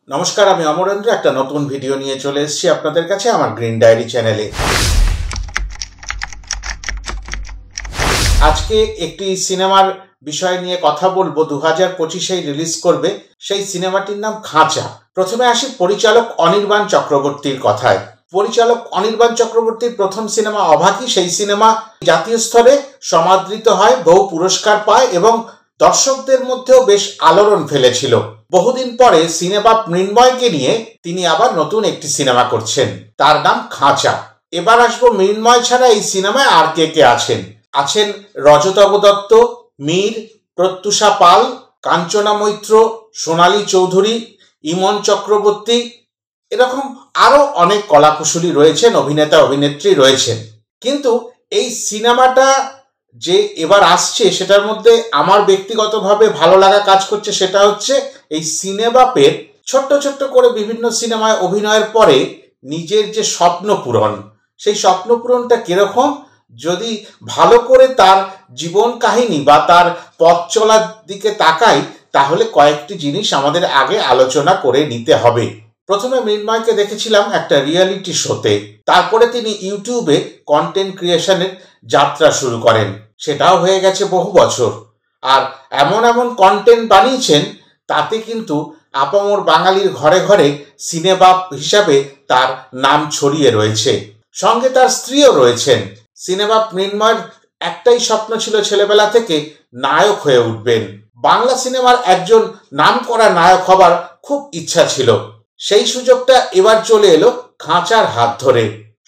নমস্কার, আমি অমরেন্দ্র একটা নতুন ভিডিও নিয়ে চলে এসেছি আপনাদের কাছে আমার গ্রিন ডায়েরি চ্যানেলে। আজকে একটি সিনেমার বিষয় নিয়ে কথা বলবো। 2025-এ রিলিজ করবে সেই সিনেমাটির নাম খাঁচা। প্রথমে আসি পরিচালক অনির্বাণ চক্রবর্তীর কথায়। পরিচালক অনির্বাণ চক্রবর্তীর প্রথম সিনেমা অভাগী, সেই সিনেমা জাতীয় স্তরে সমাদৃত হয়, বহু পুরস্কার পায় এবং দর্শকদের মধ্যেও বেশ আলোড়ন ফেলেছিল। বহুদিন পরে সিনেমা মৃন্ময়কে নিয়ে তিনি আবার নতুন একটি সিনেমা করছেন, তার নাম খাঁচা। এবার আসবো মৃন্ময় ছাড়া এই সিনেমায় আর কে কে আছেন। আছেন রজতাভ দত্ত, মীর, প্রত্যুষা পাল, কাঞ্চনা মৈত্র, সোনালী চৌধুরী, ইমন চক্রবর্তী, এরকম আরো অনেক কলাকুশলী রয়েছেন, অভিনেতা অভিনেত্রী রয়েছেন। কিন্তু এই সিনেমাটা যে এবার আসছে সেটার মধ্যে আমার ব্যক্তিগতভাবে ভালো লাগা কাজ করছে, সেটা হচ্ছে এই সিনেবাপের ছোট্ট ছোট্ট করে বিভিন্ন সিনেমায় অভিনয়ের পরে নিজের যে স্বপ্ন পূরণ, সেই স্বপ্ন পূরণটা কিরকম, যদি ভালো করে তার জীবন কাহিনী বা তার পথ চলার দিকে তাকাই তাহলে কয়েকটি জিনিস আমাদের আগে আলোচনা করে নিতে হবে। প্রথমে মৃন্ময়কে দেখেছিলাম একটা রিয়েলিটি শোতে, তারপরে তিনি ইউটিউবে কন্টেন্ট ক্রিয়েশনের যাত্রা শুরু করেন, সেটাও হয়ে গেছে বহু বছর। আর এমন এমন কন্টেন্ট বানিয়েছেন তাতে কিন্তু আপামর বাঙালির ঘরে ঘরে সিনেবাপ হিসাবে তার নাম ছড়িয়ে রয়েছে। সঙ্গে তার স্ত্রীও রয়েছেন। সিনেবাপ মৃন্ময়ের একটাই স্বপ্ন ছিল ছেলেবেলা থেকে, নায়ক হয়ে উঠবেন, বাংলা সিনেমার একজন নামকরা নায়ক হবার খুব ইচ্ছা ছিল। সেই সুযোগটা এবার চলে এলো খাঁচার হাত ধরে।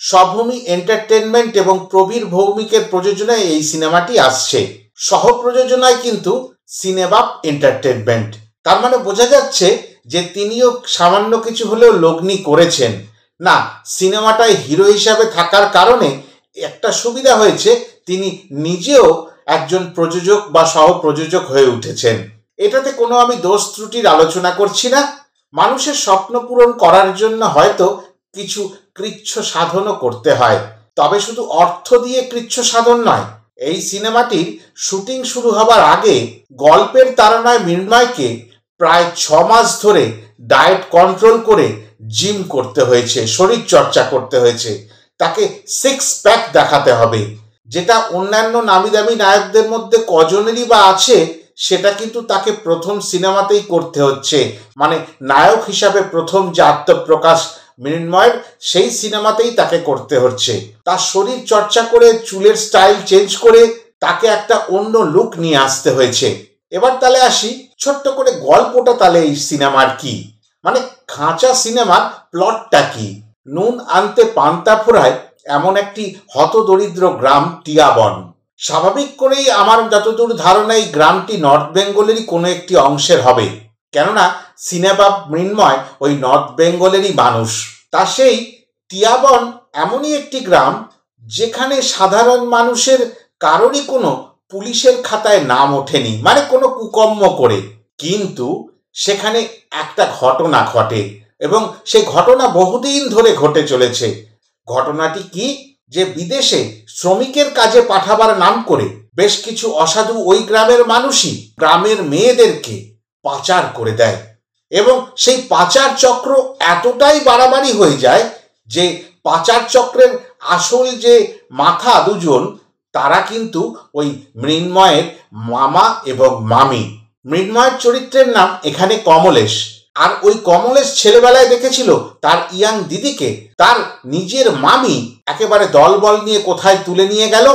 স্বভূমি এন্টারটেনমেন্ট এবং প্রবীর ভৌমিকের প্রযোজনায় এই সিনেমাটি আসছে। সহ প্রযোজনায় কিন্তু সিনেবাপ এন্টারটেনমেন্ট। তার মানে বোঝা যাচ্ছে যে তিনিও সামান্য কিছু হলেও লগ্নি করেছেন। না, সিনেমাটায় হিরো হিসাবে থাকার কারণে একটা সুবিধা হয়েছে, তিনি নিজেও একজন প্রযোজক বা সহ প্রযোজক হয়ে উঠেছেন। এটাতে কোনো আমি দোষ ত্রুটির আলোচনা করছি না। মানুষের স্বপ্ন পূরণ করার জন্য হয়তো কিছু কৃচ্ছ সাধনও করতে হয়, তবে শুধু অর্থ দিয়ে কৃচ্ছ সাধন নয়। এই সিনেমাটির শুটিং শুরু হবার আগে গল্পের তাড়নায় মৃন্ময়কে প্রায় 6 মাস ধরে ডায়েট কন্ট্রোল করে জিম করতে হয়েছে, শরীর চর্চা করতে হয়েছে। তাকে 6 প্যাক দেখাতে হবে, যেটা অন্যান্য নামি দামি নায়কদের মধ্যে কজনেরই বা আছে, সেটা কিন্তু তাকে প্রথম সিনেমাতেই করতে হচ্ছে। মানে নায়ক হিসাবে প্রথম যে আত্মপ্রকাশ মৃন্ময়ের, সেই সিনেমাতেই তাকে করতে হচ্ছে। তার শরীর চর্চা করে, চুলের স্টাইল চেঞ্জ করে তাকে একটা অন্য লুক নিয়ে আসতে হয়েছে। এবার তাহলে আসি ছোট্ট করে গল্পটা, তাহলে এই সিনেমার কি, মানে খাঁচা সিনেমার প্লটটা কি। নুন আনতে পান্তা ফুরায় এমন একটি হতদরিদ্র গ্রাম টিয়াবন। স্বাভাবিক করেই আমার যতদূর ধারণা এই গ্রামটি নর্থ বেঙ্গলেরই কোনো একটি অংশের হবে, কেননা সিনেবাপ মৃন্ময় ওই নর্থ বেঙ্গলেরই মানুষ। তা সেই টিয়াবন এমনই একটি গ্রাম যেখানে সাধারণ মানুষের কারোরই কোনো পুলিশের খাতায় নাম ওঠেনি, মানে কোনো কুকর্ম করে। কিন্তু সেখানে একটা ঘটনা ঘটে এবং সেই ঘটনা বহুদিন ধরে ঘটে চলেছে। ঘটনাটি কি, যে বিদেশে শ্রমিকের কাজে পাঠাবার নাম করে বেশ কিছু অসাধু ওই গ্রামের মানুষই গ্রামের মেয়েদেরকে পাচার করে দেয় এবং সেই পাচার চক্র এতটাই বাড়াবাড়ি হয়ে যায় যে পাচার চক্রের আসল যে মাথা দুজন, তারা কিন্তু ওই মৃন্ময়ের মামা এবং মামি। মৃন্ময়ের চরিত্রের নাম এখানে কমলেশ। আর ওই কমলেশ ছেলেবেলায় দেখেছিল তার ইয়াং দিদিকে তার নিজের মামি একেবারে দলবল নিয়ে কোথায় তুলে নিয়ে গেল,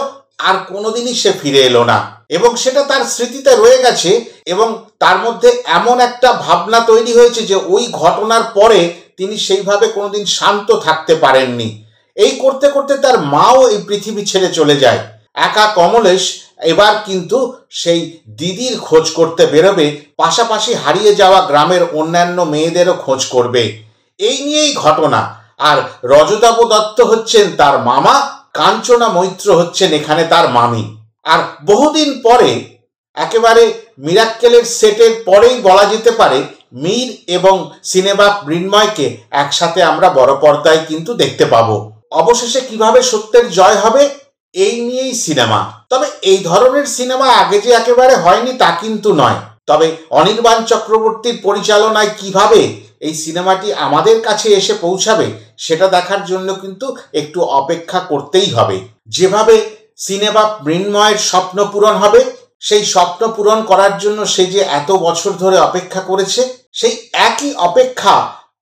আর কোনোদিনই সে ফিরে এলো না, এবং সেটা তার স্মৃতিতে রয়ে গেছে। এবং তার মধ্যে এমন একটা ভাবনা তৈরি হয়েছে যে ওই ঘটনার পরে তিনি সেইভাবে কোনোদিন শান্ত থাকতে পারেননি। এই করতে করতে তার মাও এই পৃথিবী ছেড়ে চলে যায়। একা কমলেশ এবার কিন্তু সেই দিদির খোঁজ করতে বেরোবে, পাশাপাশি হারিয়ে যাওয়া গ্রামের অন্যান্য মেয়েদেরও খোঁজ করবে। এই নিয়েই ঘটনা। আর রজতাভ দত্ত হচ্ছেন তার মামা, কাঞ্চনা মৈত্র হচ্ছেন এখানে তার মামি। আর বহুদিন পরে, একেবারে মিরাক্কেলের সেটের পরেই বলা যেতে পারে, মীর এবং সিনেবাপ মৃন্ময়কে একসাথে আমরা বড় পর্দায় কিন্তু দেখতে পাবো। অবশেষে কিভাবে সত্যের জয় হবে, এই নিয়েই সিনেমা। তবে এই ধরনের সিনেমা আগে যে একেবারে হয়নি তা কিন্তু নয়। তবে অনির্বাণ চক্রবর্তীর পরিচালনায় কিভাবে এই সিনেমাটি আমাদের কাছে এসে পৌঁছাবে সেটা দেখার জন্য কিন্তু একটু অপেক্ষা করতেই হবে। যেভাবে সিনেমা মৃন্ময়ের স্বপ্ন পূরণ হবে, সেই স্বপ্ন পূরণ করার জন্য সে যে এত বছর ধরে অপেক্ষা করেছে, সেই একই অপেক্ষা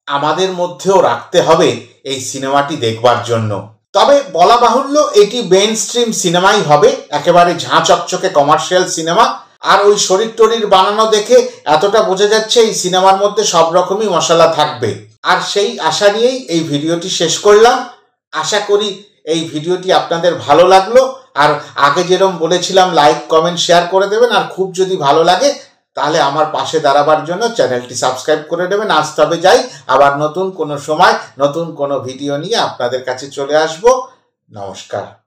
আমাদের মধ্যেও রাখতে হবে এই সিনেমাটি দেখবার জন্য। তবে বলা বাহুল্য এটি মেইন স্ট্রিম সিনেমাই হবে, একেবারে ঝাঁ চকচকে কমার্শিয়াল সিনেমা। আর ওই শরীর টরির বানানো দেখে এতটা বোঝা যাচ্ছে এই সিনেমার মধ্যে সব রকমই মশলা থাকবে। আর সেই আশা নিয়েই এই ভিডিওটি শেষ করলাম। আশা করি এই ভিডিওটি আপনাদের ভালো লাগলো। আর আগে যেরকম বলেছিলাম লাইক কমেন্ট শেয়ার করে দেবেন। আর খুব যদি ভালো লাগে তাহলে আমার পাশে দাঁড়াবার জন্য চ্যানেলটি সাবস্ক্রাইব করে দেবেন। আজ তবে যাই, আবার নতুন কোনো সময় নতুন কোনো ভিডিও নিয়ে আপনাদের কাছে চলে আসব। নমস্কার।